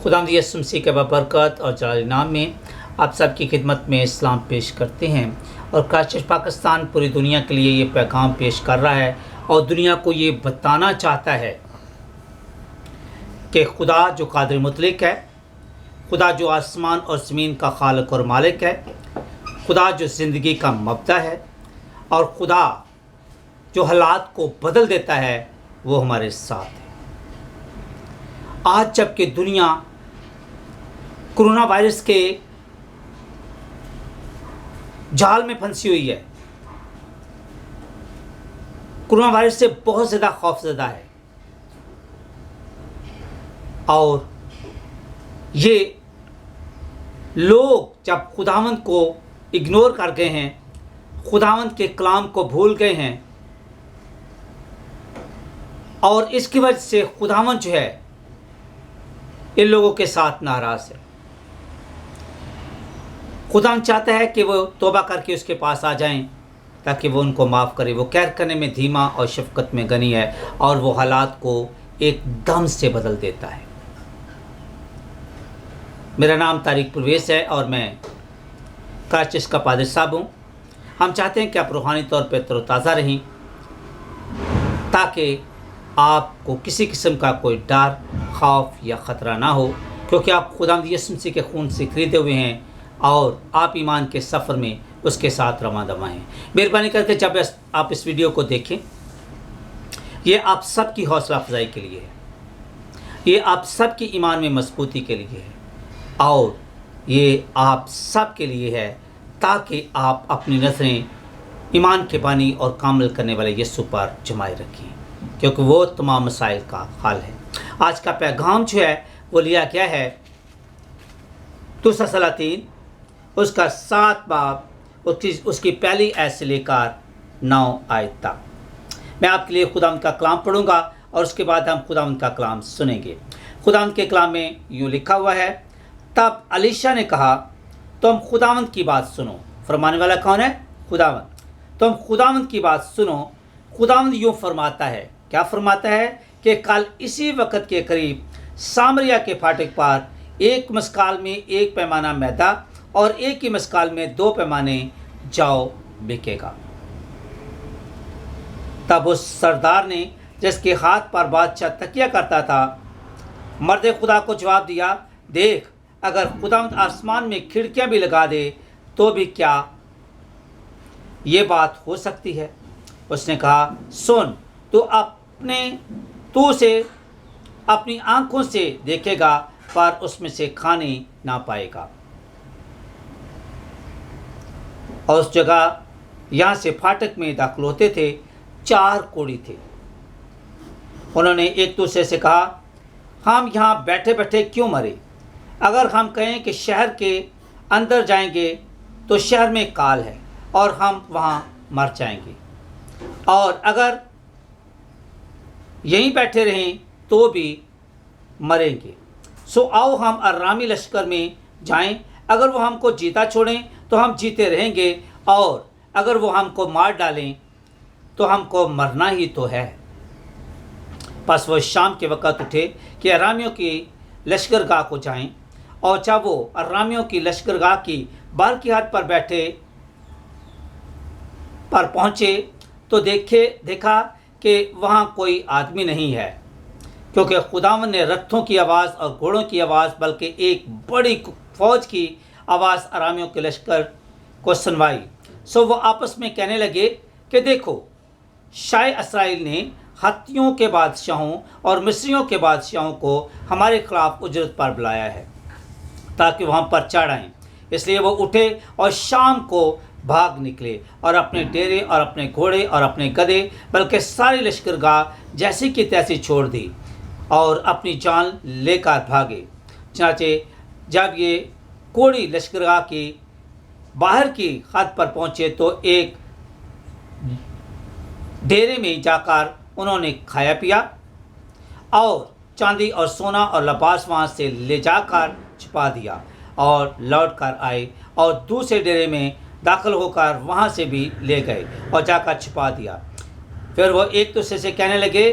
खुदावंद यीशु मसीह के बरकत और जलाली नाम में आप सबकी खिदमत में इस्लाम पेश करते हैं। और क्राइस्ट पाकिस्तान पूरी दुनिया के लिए ये पैगाम पेश कर रहा है और दुनिया को ये बताना चाहता है कि खुदा जो कादिर मुतलक है, खुदा जो आसमान और ज़मीन का खालिक और मालिक है, खुदा जो ज़िंदगी का मबदा है और खुदा जो हालात को बदल देता है, वो हमारे साथ है। आज जबकि दुनिया कोरोना वायरस के जाल में फंसी हुई है, कोरोना वायरस से बहुत ज़्यादा खौफज़दा है और ये लोग जब खुदावंद को इग्नोर कर गए हैं, खुदावंद के कलाम को भूल गए हैं और इसकी वजह से खुदावंद जो है इन लोगों के साथ नाराज़ है। खुदावंद चाहता है कि वो तौबा करके उसके पास आ जाएं ताकि वो उनको माफ़ करे। वो कहर करने में धीमा और शफ़क़त में गनी है और वो हालात को एकदम से बदल देता है। मेरा नाम तारिक परवेज़ है और मैं क्राइस्ट का पादरी साहब हूँ। हम चाहते हैं कि आप रूहानी तौर पर तरोताज़ा रहें ताकि आपको किसी किस्म का कोई डर, खौफ या ख़तरा ना हो, क्योंकि आप खुदावंद यीशु मसीह के खून से खरीदे हुए हैं और आप ईमान के सफ़र में उसके साथ रवां दवा हैं। मेहरबानी करके जब आप इस वीडियो को देखें, ये आप सब की हौसला अफजाई के लिए है, ये आप सब की ईमान में मजबूती के लिए है और ये आप सब के लिए है ताकि आप अपनी नज़रें ईमान के बानी और कामिल करने वाले यीशु पर जमाए रखें, क्योंकि वो तमाम मसाइल का हल है। आज का पैगाम जो है वो लिया गया है दूसरा सलातीन उसका 7 बाब उसकी पहली आयत से लेकर 9 आयत तक। मैं आपके लिए खुदावंद का कलाम पढ़ूंगा और उसके बाद हम खुदावंद का कलाम सुनेंगे। खुदावंद के कलाम में यूँ लिखा हुआ है, तब अलीशा ने कहा, तुम खुदावंद की बात सुनो। फरमाने वाला कौन है? खुदावंद। तुम खुदावंद की बात सुनो। खुदावंद यूँ फरमाता है। क्या फरमाता है? कि कल इसी वक्त के करीब सामरिया के फाटक पर एक मस्काल में 1 पैमाना मैदा और एक ही मस्काल में 2 पैमाने जौ बिकेगा। तब उस सरदार ने, जिसके हाथ पर बादशाह तकिया करता था, मर्द खुदा को जवाब दिया, देख, अगर खुदावंद आसमान में खिड़कियां भी लगा दे तो भी क्या ये बात हो सकती है? उसने कहा, सुन, तू उसे अपनी आंखों से देखेगा पर उसमें से खाने ना पाएगा। और उस जगह यहाँ से फाटक में दाखिल होते थे 4 कोढ़ी थे। उन्होंने एक दूसरे से कहा, हम यहाँ बैठे बैठे क्यों मरे? अगर हम कहें कि शहर के अंदर जाएंगे तो शहर में काल है और हम वहाँ मर जाएंगे, और अगर यहीं बैठे रहें तो भी मरेंगे। सो आओ हम अरामी लश्कर में जाएं। अगर वो हमको जीता छोड़ें तो हम जीते रहेंगे, और अगर वो हमको मार डालें तो हमको मरना ही तो है। बस वो शाम के वक़्त उठे कि अरामियों की लश्करगाह को जाएं, और जब वो अरामियों की लश्करगाह की बाहर की हद पर पहुँचे तो देखा कि वहाँ कोई आदमी नहीं है, क्योंकि खुदावंद ने रथों की आवाज़ और घोड़ों की आवाज़, बल्कि एक बड़ी फौज की आवाज़ अरामियों के लश्कर को सुनवाई। सो वो आपस में कहने लगे कि देखो, शाह इसराइल ने हत्तियों के बादशाहों और मिस्रियों के बादशाहों को हमारे खिलाफ उजरत पर बुलाया है ताकि वहाँ पर चढ़ आएँ। इसलिए वो उठे और शाम को भाग निकले और अपने डेरे और अपने घोड़े और अपने गधे, बल्कि सारी लश्करगाह जैसी की तैसी छोड़ दी और अपनी जान लेकर भागे। चनाचे जब ये कोढ़ी लश्करगाह की बाहर की हद पर पहुँचे तो एक डेरे में जाकर उन्होंने खाया पिया और चांदी और सोना और लिबास वहाँ से ले जाकर छुपा दिया और लौट कर आए और दूसरे डेरे में दाखिल होकर वहाँ से भी ले गए और जाकर छुपा दिया। फिर वो एक दूसरे से कहने लगे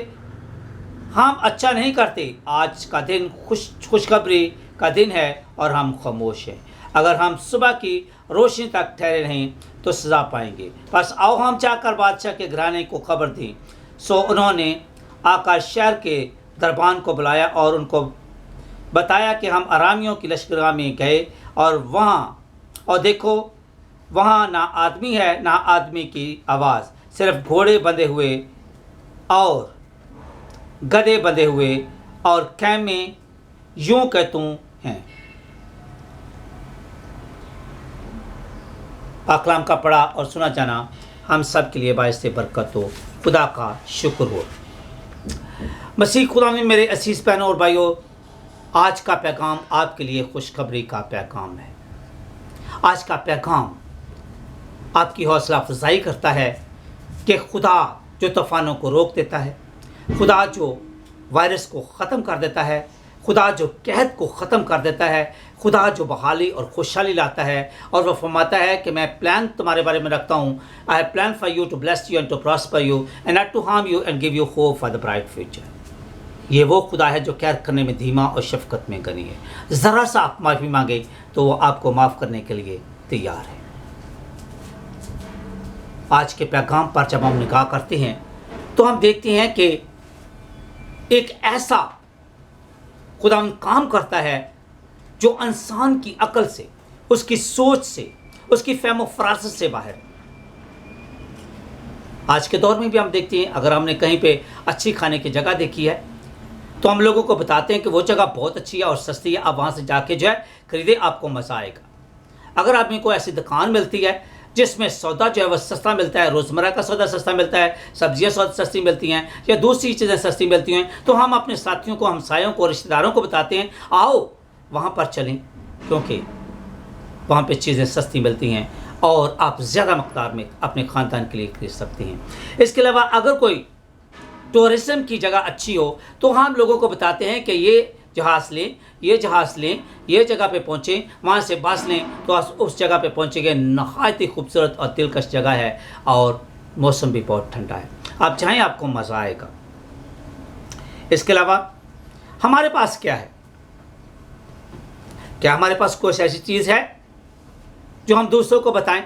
हम अच्छा नहीं करते। आज का दिन खुशखबरी का दिन है और हम खामोश हैं। अगर हम सुबह की रोशनी तक ठहरे रहें तो सज़ा पाएंगे। बस आओ हम जाकर बादशाह के घराने को खबर दें। सो उन्होंने आकर शहर के दरबान को बुलाया और उनको बताया कि हम अरामियों की लश्करगाह में गए और देखो वहाँ ना आदमी है ना आदमी की आवाज़, सिर्फ घोड़े बंधे हुए और गधे बंधे हुए और खैमे यूं के तूं हैं। पाकलाम का पढ़ा और सुना जाना हम सब के लिए बाइस बरकत हो। खुदा का शुक्र हो। मसीह खुदा में मेरे असीस बहनों और भाइयों, आज का पैगाम आपके लिए खुशखबरी का पैगाम है। आज का पैगाम आपकी हौसला अफजाई करता है कि खुदा जो तूफ़ानों को रोक देता है, खुदा जो वायरस को ख़त्म कर देता है, खुदा जो कहत को ख़त्म कर देता है, खुदा जो बहाली और खुशहाली लाता है। और वह फरमाता है कि मैं प्लान तुम्हारे बारे में रखता हूँ। I have plan for you to bless you and to prosper you and not to harm you and give you hope for the bright future. ये वो खुदा है जो कहर करने में धीमा और शफकत में गनी है। ज़रा सा आप माफ़ी मांगे तो वो आपको माफ़ करने के लिए तैयार है। आज के पैगाम पर जब हम निगाह करते हैं तो हम देखते हैं कि एक ऐसा खुदा काम करता है जो इंसान की अकल से, उसकी सोच से, उसकी फहम फरासत से बाहर है। आज के दौर में भी हम देखते हैं, अगर हमने कहीं पे अच्छी खाने की जगह देखी है तो हम लोगों को बताते हैं कि वो जगह बहुत अच्छी है और सस्ती है, आप वहाँ से जाके जो है खरीदे, आपको मज़ा आएगा। अगर आप में कोई ऐसी दुकान मिलती है जिसमें सौदा जो है वह सस्ता मिलता है, रोज़मर्रा का सौदा सस्ता मिलता है, सब्जियां सस्ती मिलती हैं या दूसरी चीज़ें सस्ती मिलती हैं, तो हम अपने साथियों को, हमसायों को, रिश्तेदारों को बताते हैं आओ वहाँ पर चलें, क्योंकि वहाँ पे चीज़ें सस्ती मिलती हैं और आप ज़्यादा मकदार में अपने ख़ानदान के लिए खरीद सकते हैं। इसके अलावा अगर कोई टूरिज़्म की जगह अच्छी हो तो हम लोगों को बताते हैं कि ये जहाज़ लें, ये जगह पे पहुँचें, वहाँ से बस लें तो उस जगह पे पहुँचेंगे। नहायत ही खूबसूरत और दिलकश जगह है और मौसम भी बहुत ठंडा है, आप चाहें आपको मज़ा आएगा। इसके अलावा हमारे पास क्या है? क्या हमारे पास कोई ऐसी चीज़ है जो हम दूसरों को बताएं?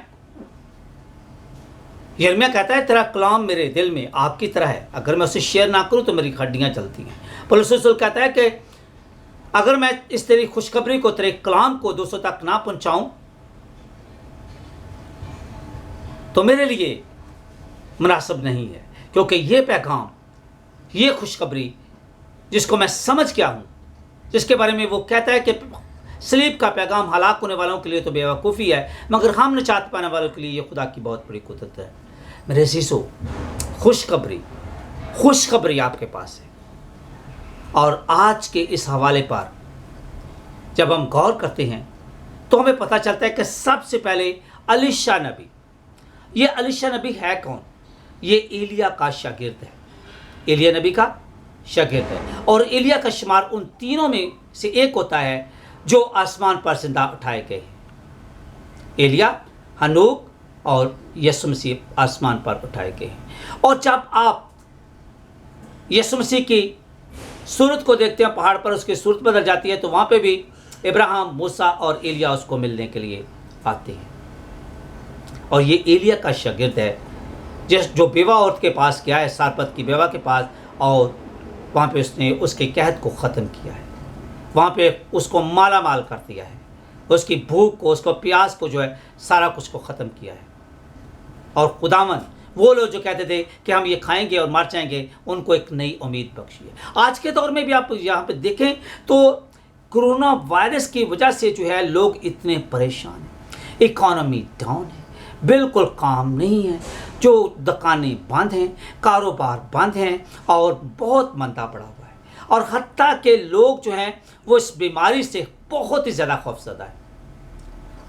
यिर्मयाह कहता है तेरा कलाम मेरे दिल में आग की तरह है, अगर मैं उसे शेयर ना करूं तो मेरी हड्डियां जलती हैं। पौलुस रसूल कहता है कि अगर मैं इस तेरी खुशखबरी को, तेरे कलाम को दूसरों तक ना पहुंचाऊं तो मेरे लिए मुनासिब नहीं है, क्योंकि ये पैगाम, ये खुशखबरी जिसको मैं समझ गया हूं, जिसके बारे में वो कहता है कि सलीब का पैगाम हलाक होने वालों के लिए तो बेवकूफ़ी है, मगर हम निजात पाने वालों के लिए ये खुदा की बहुत बड़ी कुदरत है। मेरे अज़ीज़ों, खुशखबरी आपके पास है। और आज के इस हवाले पर जब हम गौर करते हैं तो हमें पता चलता है कि सबसे पहले एलीशा नबी, ये एलीशा नबी है कौन? ये एलिया का शागिर्द है, एलिया नबी का शागिर्द है। और एलिया का शुमार उन तीनों में से एक होता है जो आसमान पर जिंदा उठाए गए। एलिया, हनूक और यीशु मसीह आसमान पर उठाए गए हैं। और जब आप यीशु मसीह की सूरत को देखते हैं, पहाड़ पर उसकी सूरत बदल जाती है, तो वहाँ पे भी इब्राहिम, मूसा और एलिया उसको मिलने के लिए आते हैं। और ये एलिया का शागिर्द है जो बेवा औरत के पास गया है, सारपत की बेवा के पास, और वहाँ पे उसने उसके कहत को ख़त्म किया है, वहाँ पे उसको माला माल कर दिया है, उसकी भूख को, उसको प्यास को, जो है सारा कुछ को ख़त्म किया है। और खुदावंद वो लोग जो कहते थे कि हम ये खाएंगे और मर जाएंगे, उनको एक नई उम्मीद बख्शी है। आज के दौर में भी आप यहाँ पे देखें तो कोरोना वायरस की वजह से जो है लोग इतने परेशान हैं, इकॉनमी डाउन है, बिल्कुल काम नहीं है, जो दुकानें बंद हैं, कारोबार बंद हैं और बहुत मंदा पड़ा हुआ है। और हत्ता के लोग जो हैं वो इस बीमारी से बहुत ही ज़्यादा खौफजदा है।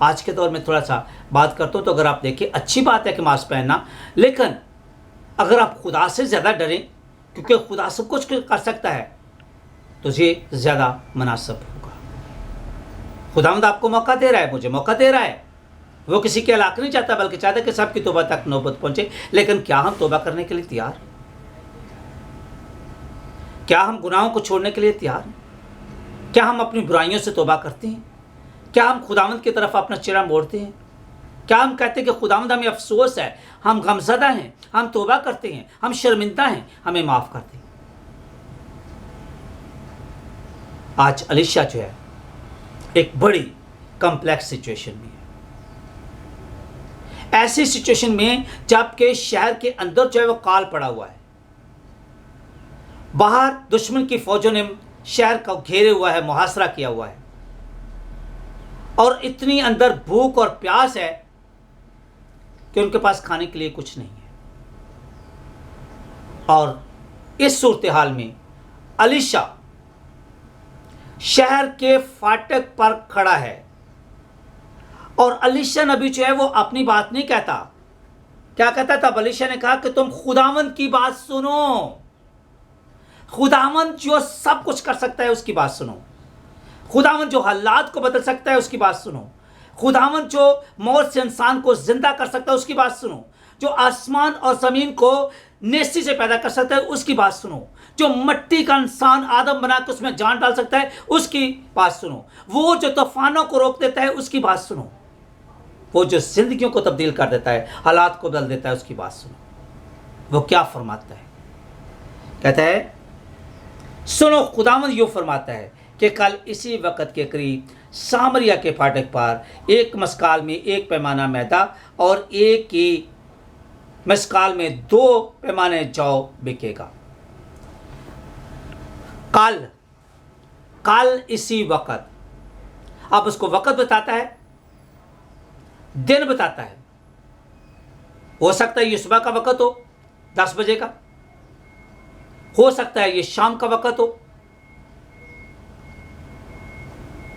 आज के दौर में थोड़ा सा बात करता हूँ तो अगर आप देखें, अच्छी बात है कि मास्क पहनना, लेकिन अगर आप खुदा से ज़्यादा डरें, क्योंकि खुदा सब कुछ कर सकता है, तो ये ज़्यादा मुनासिब होगा। खुदावंद आपको मौका दे रहा है, मुझे मौका दे रहा है। वो किसी के हलाक नहीं चाहता, बल्कि चाहता है कि सबकी तौबा तक नौबत पहुँचे। लेकिन क्या हम तौबा करने के लिए तैयार? क्या हम गुनाहों को छोड़ने के लिए तैयार हैं? क्या हम अपनी बुराइयों से तौबा करते हैं? क्या हम खुदावंद की तरफ अपना चेहरा मोड़ते हैं? क्या हम कहते हैं कि खुदावंद हमें अफसोस है, हम गमज़दा हैं, हम तौबा करते हैं, हम शर्मिंदा हैं, हमें माफ़ कर दें? आज अलीशा जो है एक बड़ी कॉम्प्लेक्स सिचुएशन में है। ऐसी सिचुएशन में जबकि शहर के अंदर जो है वो काल पड़ा हुआ है, बाहर दुश्मन की फौजों ने शहर को घेरे हुआ है, मुहासरा किया हुआ है, और इतनी अंदर भूख और प्यास है कि उनके पास खाने के लिए कुछ नहीं है। और इस सूरत हाल में अलीशा शहर के फाटक पर खड़ा है, और अलीशा नबी जो है वो अपनी बात नहीं कहता। क्या कहता था? अलीशा ने कहा कि तुम खुदावंद की बात सुनो। खुदावंद जो सब कुछ कर सकता है उसकी बात सुनो। खुदावंद जो हालात को बदल सकता है उसकी बात सुनो। खुदावंद जो मौत से इंसान को जिंदा कर सकता है उसकी बात सुनो। जो आसमान और ज़मीन को नेस्ती से पैदा कर सकता है उसकी बात सुनो। जो मिट्टी का इंसान आदम बना के उसमें जान डाल सकता है उसकी बात सुनो। वो जो तूफानों को रोक देता है उसकी बात सुनो। वो जो जिंदगियों को तब्दील कर देता है, हालात को बदल देता है, उसकी बात सुनो। वो क्या फरमाता है? कहता है, सुनो, खुदावंद यूँ फरमाता है कि कल इसी वक्त के करीब सामरिया के फाटक पर एक मस्काल में एक पैमाना मैदा और एक ही मस्काल में 2 पैमाने जौ बिकेगा। कल इसी वक्त, अब उसको वक्त बताता है, दिन बताता है। हो सकता है ये सुबह का वक्त हो, 10 बजे का, हो सकता है ये शाम का वक्त हो।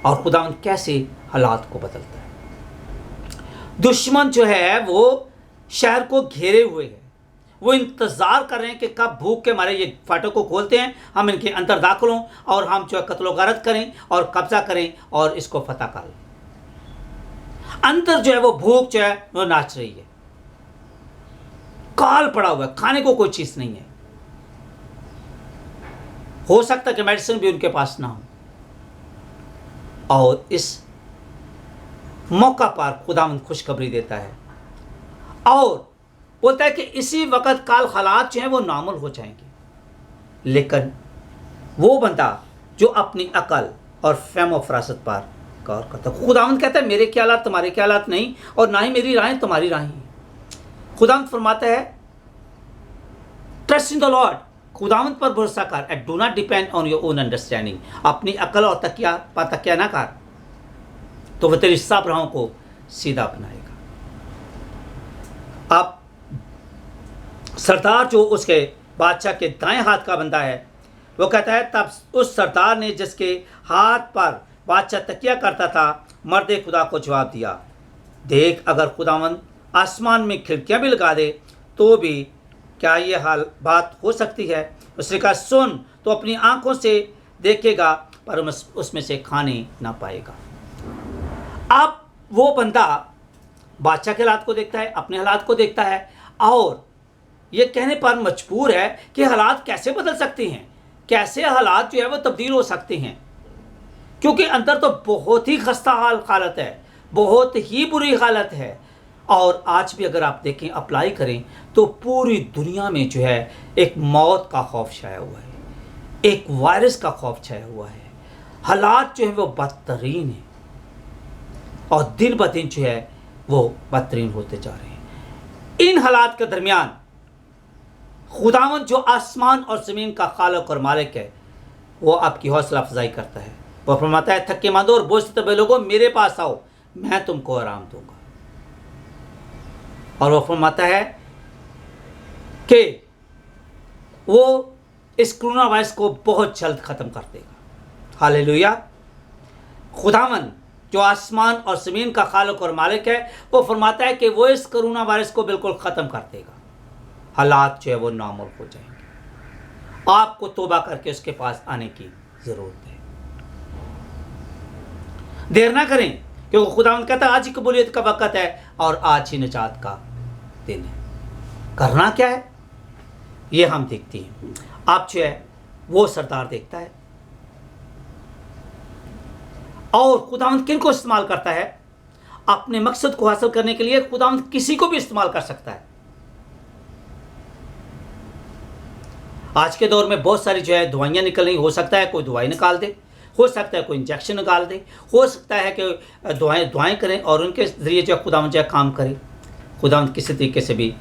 और खुदावंद कैसे हालात को बदलता है। दुश्मन जो है वो शहर को घेरे हुए है, वो इंतजार कर रहे हैं कि कब भूख के मारे ये फाटक को खोलते हैं, हम इनके अंदर दाखिल हों और हम जो है कत्लो गारत करें और कब्जा करें और इसको फतह कर लें। अंदर जो है वो भूख जो है वो नाच रही है, काल पड़ा हुआ है, खाने को कोई चीज नहीं है। हो सकता है कि मेडिसिन भी उनके पास ना हो। और इस मौका पर खुदावंद खुशखबरी देता है और बोलता है कि इसी वक्त काल हालात जो हैं वो नॉर्मल हो जाएंगे। लेकिन वो बंदा जो अपनी अकल और फहम फरासत पर गौर करता है, खुदावंद कहता है मेरे ख्यालात तुम्हारे ख्यालात नहीं, और ना ही मेरी राहें तुम्हारी राहें हैं। खुदावंद फरमाता है, ट्रस्ट इन द लॉर्ड, खुदावंद पर भरोसा कर, and do not depend on your own understanding. अपनी अकल और तकिया पर तकिया ना कर, तो वह तेरी सब राहों को सीधा बनाएगा। अब सरदार जो उसके बादशाह के दाएं हाथ का बंदा है, वो कहता है, तब उस सरदार ने जिसके हाथ पर बादशाह तकिया करता था, मर्दे खुदा को जवाब दिया, देख, अगर खुदावंद आसमान में खिड़कियां भी लगा दे तो भी क्या ये हाल बात हो सकती है? उसने कहा, सुन, तो अपनी आंखों से देखेगा पर उसमें से खाने ना पाएगा। अब वो बंदा बादशाह के हालात को देखता है, अपने हालात को देखता है, और ये कहने पर मजबूर है कि हालात कैसे बदल सकते हैं, कैसे हालात जो है वो तब्दील हो सकते हैं, क्योंकि अंदर तो बहुत ही खस्ता हालत है, बहुत ही बुरी हालत है। और आज भी अगर आप देखें, अप्लाई करें, तो पूरी दुनिया में जो है एक मौत का खौफ छाया हुआ है, एक वायरस का खौफ छाया हुआ है। हालात जो है वो बदतरीन है और दिन ब दिन जो है वो बदतरीन होते जा रहे हैं। इन हालात के दरमियान खुदावंद जो आसमान और ज़मीन का खालिक और मालिक है, वो आपकी हौसला अफजाई करता है। वो फरमाता है, थके मांदो और बोझ तबे लोगों, मेरे पास आओ, मैं तुमको आराम दूंगा। और वो फरमाता है कि वो इस कोरोना वायरस को बहुत जल्द ख़त्म कर देगा। हालेलुया। खुदावंद जो आसमान और ज़मीन का खालिक और मालिक है, वो फरमाता है कि वो इस कोरोना वायरस को बिल्कुल ख़त्म कर देगा। हालात जो है वो नॉर्मल हो जाएंगे। आपको तौबा करके उसके पास आने की ज़रूरत है। देर ना करें, क्योंकि खुदावंद कहता है आज ही कबूलियत का वक़्त है और आज ही निजात का दिन है। करना क्या है ये हम देखते हैं। आप जो है वो सरदार देखता है। और खुदावंद किन को इस्तेमाल करता है? अपने मकसद को हासिल करने के लिए खुदावंद किसी को भी इस्तेमाल कर सकता है। आज के दौर में बहुत सारी जो है दवाइयाँ निकल रही, हो सकता है कोई दवाई निकाल दे, हो सकता है कोई इंजेक्शन निकाल दे, हो सकता है कि दवाएं करें और उनके ज़रिए जो खुदावंद जो है काम करे। खुदावंद किसी तरीके से भी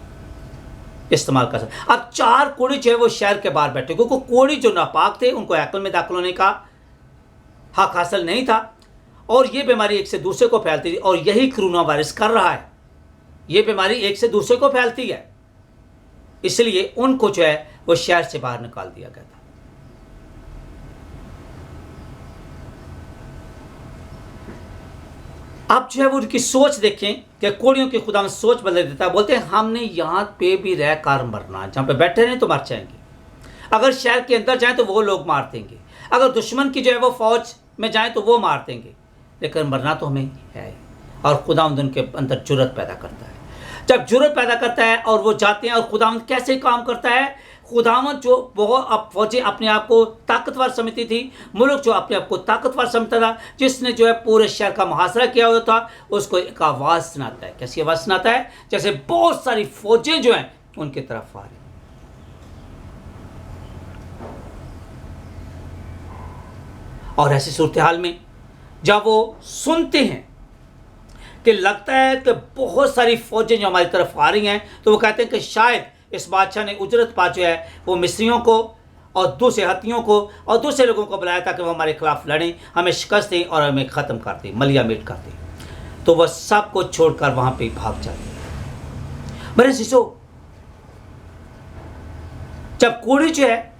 इस्तेमाल कर सकता। अब 4 कोढ़ी जो है वो शहर के बाहर बैठे, क्योंकि कोढ़ी जो नापाक थे उनको हैकल में दाखिल होने का हक हासिल नहीं था, और ये बीमारी एक से दूसरे को फैलती थी, और यही कोरोना वायरस कर रहा है। ये बीमारी एक से दूसरे को फैलती है, इसलिए उनको जो है वो शहर से बाहर निकाल दिया गया था। आप जो है वो उनकी सोच देखें कि कोढ़ियों की खुदा में सोच बदल देता है। बोलते हैं हमने यहाँ पे भी रह कर मरना, जहाँ पे बैठे रहें तो मर जाएंगे। अगर शहर के अंदर जाएं तो वो लोग मार देंगे, अगर दुश्मन की जो है वो फौज में जाएं तो वो मार देंगे, लेकिन मरना तो हमें है। और खुदावंद उनके अंदर जुर्रत पैदा करता है। जब जुर्रत पैदा करता है और वो जाते हैं, और खुदावंद कैसे काम करता है? खुदावंद जो बहुत फौजें अपने आप को ताकतवर समझती थी, मुल्क जो अपने आप को ताकतवर समझता था, जिसने जो है पूरे शहर का मुहासरा किया हुआ था, उसको एक आवाज़ सुनाता है। कैसी आवाज़ सुनाता है? जैसे बहुत सारी फौजें जो हैं उनकी तरफ आ रही। और ऐसी सूरत हाल में जब वो सुनते हैं कि लगता है कि बहुत सारी फौजें जो हमारी तरफ आ रही हैं, तो वो कहते हैं कि शायद इस बादशाह ने उजरत पा जो है वो मिस्रियों को और दूसरे हथियों को और दूसरे लोगों को बुलाया था कि वो हमारे खिलाफ लड़ें, हमें शिकस्त दें और हमें ख़त्म कर दें, मलिया मेट कर दें। तो वह सब को छोड़कर वहाँ पे भाग जाते हैं। मेरे शिशो, जब कोढ़ी जो है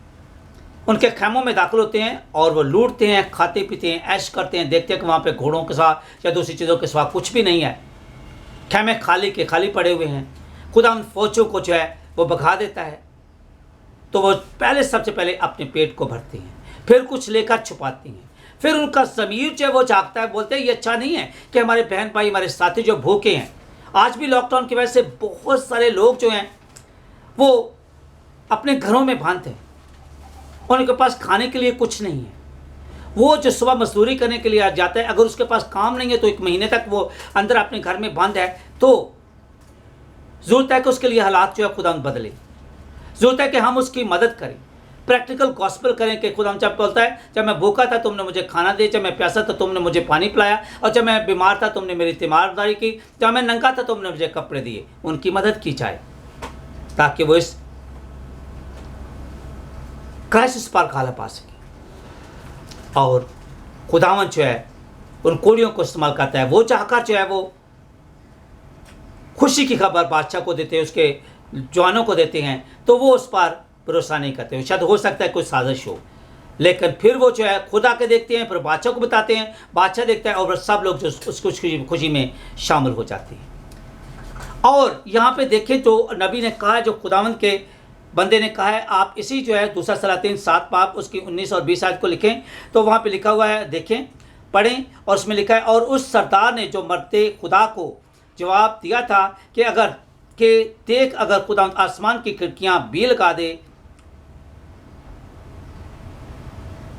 उनके खैमों में दाखिल होते हैं और वो लूटते हैं, खाते पीते हैं, ऐश करते हैं, देखते हैं कि वहाँ पे घोड़ों के साथ या दूसरी चीज़ों के साथ कुछ भी नहीं है, खैमे खाली के खाली पड़े हुए हैं। खुदा उन फौजों को जो है वो भगा देता है। तो वो सबसे पहले अपने पेट को भरते हैं, फिर कुछ लेकर छुपाते हैं, फिर उनका ज़मीर जो है वो जागता है। बोलते हैं ये अच्छा नहीं है कि हमारे बहन भाई, हमारे साथी जो भूखे हैं। आज भी लॉकडाउन की वजह से बहुत सारे लोग जो हैं वो अपने घरों में बंद हैं, उनके पास खाने के लिए कुछ नहीं है। वो जो सुबह मजदूरी करने के लिए जाता है, अगर उसके पास काम नहीं है तो 1 महीने तक वो अंदर अपने घर में बंद है। तो ज़रूरत है कि उसके लिए हालात जो है खुदा बदले, ज़रूरत है कि हम उसकी मदद करें, प्रैक्टिकल गॉस्पेल करें कि खुदा जब बोलता है जब मैं भूखा था तुमने मुझे खाना दिया, जब मैं प्यासा था तुमने मुझे पानी पिलाया, और जब मैं बीमार था तुमने मेरी तीमारदारी की, जब मैं नंगा था तुमने मुझे कपड़े दिए। उनकी मदद की जाए ताकि वो इस क्राइसिस पर खाला पा सके। और खुदावंद जो है उन कोढ़ियों को इस्तेमाल करता है। वो चाहकर जो है वो खुशी की खबर बादशाह को देते हैं, उसके जवानों को देते हैं, तो वो उस पर भरोसा नहीं करते। शायद हो सकता है कोई साजिश हो, लेकिन फिर वो जो है खुदा के देखते हैं, फिर बादशाह को बताते हैं, बादशाह देखता है और सब लोग जो उस खुशी में शामिल हो जाते हैं। और यहाँ पे देखें तो नबी ने कहा है, जो खुदावंद के बंदे ने कहा है, आप इसी जो है दूसरा सलातीन 7 बाब उसकी 19 और 20 आयत को लिखें, तो वहाँ पे लिखा हुआ है, देखें पढ़ें, और उसमें लिखा है, और उस सरदार ने जो मरते खुदा को जवाब दिया था कि देख अगर खुदा आसमान की खिड़कियां भी लगा दे,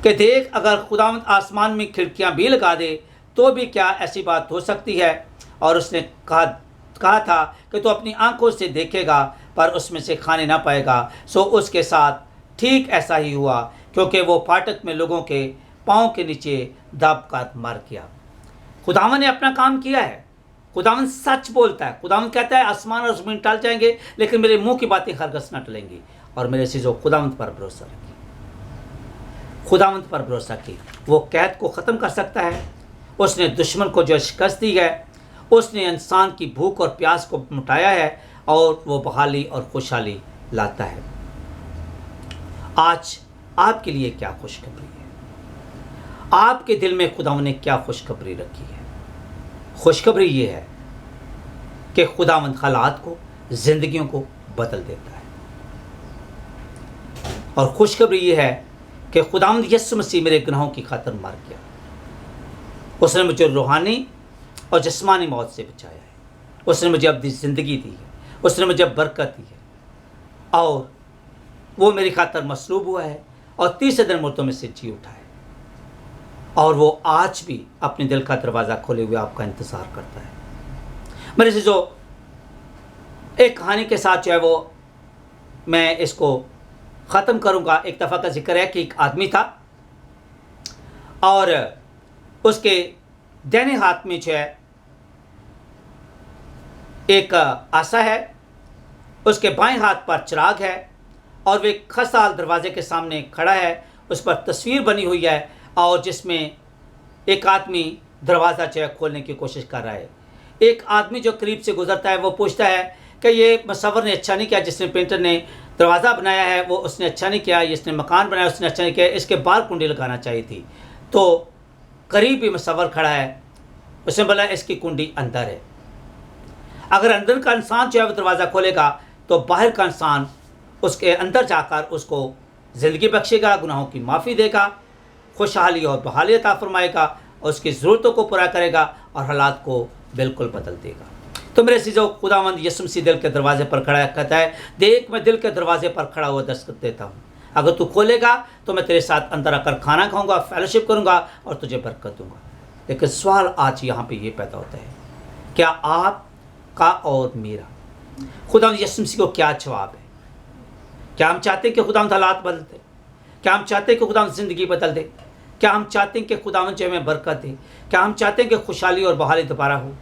कि देख अगर खुदावंद आसमान में खिड़कियां भी लगा दे तो भी क्या ऐसी बात हो सकती है। और उसने कहा था कि तो अपनी आंखों से देखेगा पर उसमें से खाने ना पाएगा। सो उसके साथ ठीक ऐसा ही हुआ, क्योंकि वो फाटक में लोगों के पाँव के नीचे दब कर मर गया। खुदावंद ने अपना काम किया है। खुदावंद सच बोलता है। खुदावंद कहता है आसमान और ज़मीन टल जाएंगे लेकिन मेरे मुंह की बातें हरगिज़ न टलेंगी। और मेरे चीज़ों खुदावंद पर भरोसा रखिए, खुदावंद पर भरोसा की। वो कैद को ख़त्म कर सकता है। उसने दुश्मन को जो शिकस्त दी है, उसने इंसान की भूख और प्यास को मिटाया है, और वो बहाली और खुशहाली लाता है। आज आपके लिए क्या खुशखबरी है? आपके दिल में खुदावंद ने क्या खुशखबरी रखी है? खुशखबरी ये है कि खुदावंद हालात को, ज़िंदगियों को बदल देता है। और खुशखबरी ये है कि खुदावंद यीशु मसीह मेरे गुनाहों की खातिर मर गया। उसने मुझे रूहानी और जिस्मानी मौत से बचाया है। उसने मुझे अपनी ज़िंदगी दी है, उसने मुझे बरकत दी है, और वो मेरी खातिर मसलूब हुआ है, और तीसरे दिन मुर्दों में से जी उठा है। और वो आज भी अपने दिल का दरवाज़ा खोले हुए आपका इंतज़ार करता है। मेरे से जो एक कहानी के साथ जो है वो मैं इसको ख़त्म करूँगा। एक दफ़ा का जिक्र है कि एक आदमी था और उसके दाहिने हाथ में जो है एक आसा है, उसके बाएं हाथ पर चिराग है और वे खस्ताहाल दरवाजे के सामने खड़ा है। उस पर तस्वीर बनी हुई है और जिसमें एक आदमी दरवाज़ा जो है खोलने की कोशिश कर रहा है। एक आदमी जो करीब से गुजरता है वो पूछता है कि ये मुसव्वर ने अच्छा नहीं किया, जिसने पेंटर ने दरवाज़ा बनाया है वो उसने अच्छा नहीं किया, जिसने मकान बनाया उसने अच्छा नहीं किया, इसके बाहर कुंडी लगाना चाहिए थी। तो करीब ही मुसव्वर खड़ा है, उसने बोला इसकी कुंडी अंदर है। अगर अंदर का इंसान जो है वो दरवाज़ा खोलेगा तो बाहर का इंसान उसके अंदर जाकर उसको ज़िंदगी बख्शेगा, गुनाहों की माफ़ी देगा, खुशहाली और बहाली अता फरमाएगा और उसकी ज़रूरतों को पूरा करेगा और हालात को बिल्कुल बदल देगा। तो मेरे अज़ीज़ों, खुदावंद यीशु मसीह दिल के दरवाजे पर खड़ा कहता है, देख मैं दिल के दरवाजे पर खड़ा हुआ दस्तक देता हूँ, अगर तू खोलेगा तो मैं तेरे साथ अंदर आकर खाना खाऊंगा, फेलोशिप करूंगा और तुझे बरकत दूंगा। लेकिन सवाल आज यहाँ पे ये पैदा होता है, क्या आपका और मेरा खुदावंद यीशु मसीह को क्या जवाब है? क्या हम चाहते हैं कि खुदावंद हालात बदल दे? क्या हम चाहते हैं कि खुदावंद ज़िंदगी बदल दे? क्या हम चाहते हैं कि खुदावंद जो हमें बरकत दे? क्या हम चाहते हैं कि खुशहाली और बहाली दोबारा हो?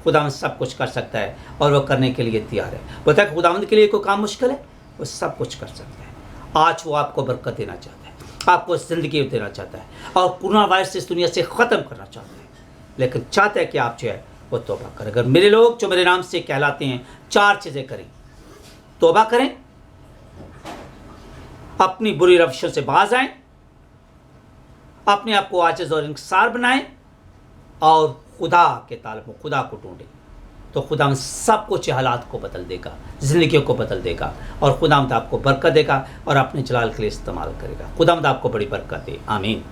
खुदावंद सब कुछ कर सकता है और वो करने के लिए तैयार है। बोलता है खुदावंद के लिए कोई काम मुश्किल है? वो सब कुछ कर सकता है। आज वो आपको बरकत देना चाहता है, आपको ज़िंदगी देना चाहता है और कोरोना वायरस इस दुनिया से ख़त्म करना चाहता है। लेकिन चाहता है कि आप जो है वो तौबा करें। अगर मेरे लोग जो मेरे नाम से कहलाते हैं, 4 चीज़ें करें। तौबा करें, अपनी बुरी रविशों से बाज आएं, अपने आप को आजिज़ और इंकिसार बनाएं और खुदा के तालब में खुदा को ढूंढें। तो खुदावंद सब कुछ हालात को बदल देगा, ज़िंदगियों को बदल देगा और खुदावंद आपको बरकत देगा और अपने जलाल के लिए इस्तेमाल करेगा। खुदावंद आपको बड़ी बरकत दे। आमीन।